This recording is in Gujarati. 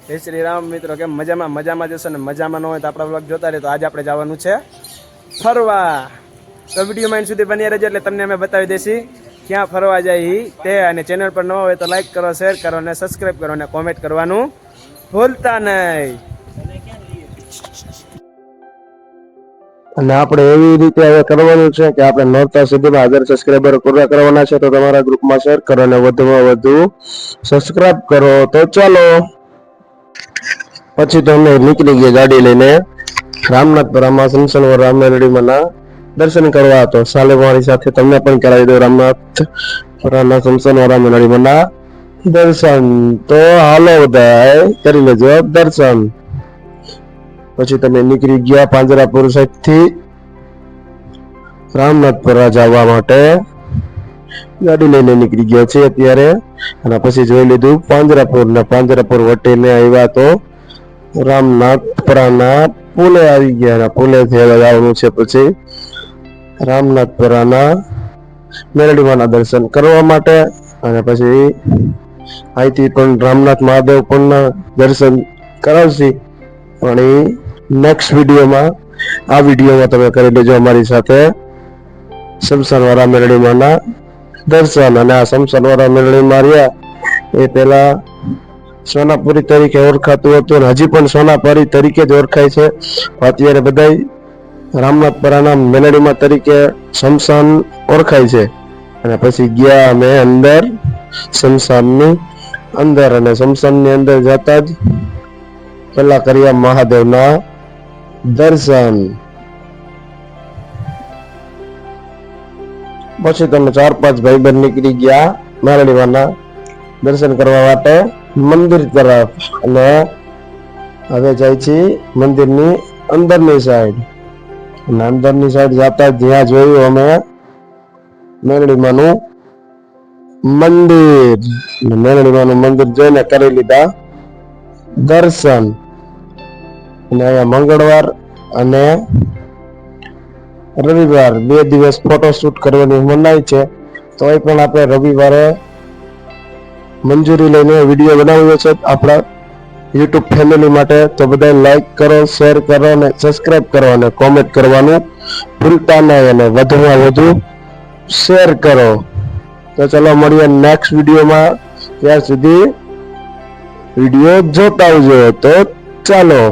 જય શ્રી રામ મિત્રો, કેમ મજામાં જશો ને મજામાં ન હોય તો આપણા વ્લોગ જોતા રહે. તો આજે આપણે જવાનું છે ફરવા. તો વિડીયોમાં એન્ડ સુધી બની રહેજો એટલે તમને અમે બતાવી દઈશી ક્યાં ફરવા જાય તે. અને ચેનલ પર ન હોય તો લાઈક કરો, શેર કરો અને સબસ્ક્રાઈબ કરો અને કોમેન્ટ કરવાનું ભૂલતા નહીં. અને આપણે એવી રીતે હવે કરવાનું છે કે આપણે નોરતા સુધીમાં 1000 સબસ્ક્રાઇબર પૂરા કરવાના છે. તો તમારા ગ્રુપમાં શેર કરો અને વધુમાં વધુ સબસ્ક્રાઇબ કરો. તો ચાલો, પછી તો અમે નીકળી ગયા ગાડી લઈને રામનાથપુરામાં શમશાનવર રામમેલડીમાંના દર્શન કરવા. તો સાલે મારી સાથે તમને પણ કરાવી દો રામનાથપુરાના શમશાનવર રામમેલડીમાંના દર્શન. તો હાલો બધાય કરી લેજો દર્શન. પછી તમે નીકળી ગયા પાંજરાપુર સાઈડ થી રામનાથપુરા જવા માટે ગાડી લઈને નીકળી ગયા છે અત્યારે. અને પછી જોઈ લીધું પાંજરાપુર ને પાંજરાપુર વટીને આવ્યા તો રામનાથપુરાના પુલે આવી ગયા. અને પુલેથી હવે જવાનું છે પછી રામનાથપુરાના મેલડીમાંના દર્શન કરવા માટે. અને પછી અહીંથી પણ રામનાથ મહાદેવ પણ દર્શન કરાવશી. પણ એ નેક્સ્ટ વિડીયોમાં, આ વિડીયોમાં તમે કરી લેજો અમારી સાથે શમશાનવર રામમેલડીમાંના દર્શન. અને આ શમશાનવર રામમેલડીમાં રહ્યા એ પેલા સોનાપુરી તરીકે ઓળખાતું હતું અને હજી પણ સોનાપુરી તરીકે જ ઓળખાય છે. અત્યારે બધા રામનાથપુરાના મેલડીમાં તરીકે શમશાન ઓળખાય છે. અને પછી ગયા અમે અંદર શમશાનની અંદર. અને શમશાનની અંદર જતા જ પેલા કર્યા મહાદેવના દર્શન. પછી તમે 4-5 ભાઈબંધ નીકળી ગયા મેલડીમાંના દર્શન કરવા માટે મંદિર તરફ. અને હવે જાય છે મંદિરની અંદરની સાઈડ. અને અંદરની સાઈડ જતા જ્યાં જોયું અમે મેલડીમાંનું મંદિર. મેલડીમાંનું મંદિર જોઈને કરી લીધા દર્શન. અને અહીંયા મંગળવાર અને રવિવાર 2 દિવસ ફોટોશૂટ કરવાની મનાઈ છે. તો એ પણ આપણે રવિવારે મંજૂરી લઈને વિડીયો બનાવ્યો છે આપણા યુટ્યુબ ફેમિલી માટે. તો બધા લાઈક કરો, શેર કરો અને સબસ્ક્રાઇબ કરો અને કોમેન્ટ કરવાનું ભૂલતા નહીં. અને વધુમાં વધુ શેર કરો. તો ચલો મળીએ નેક્સ્ટ વિડીયોમાં. ત્યાં સુધી વિડીયો જોતા આવજો. તો ચાલો.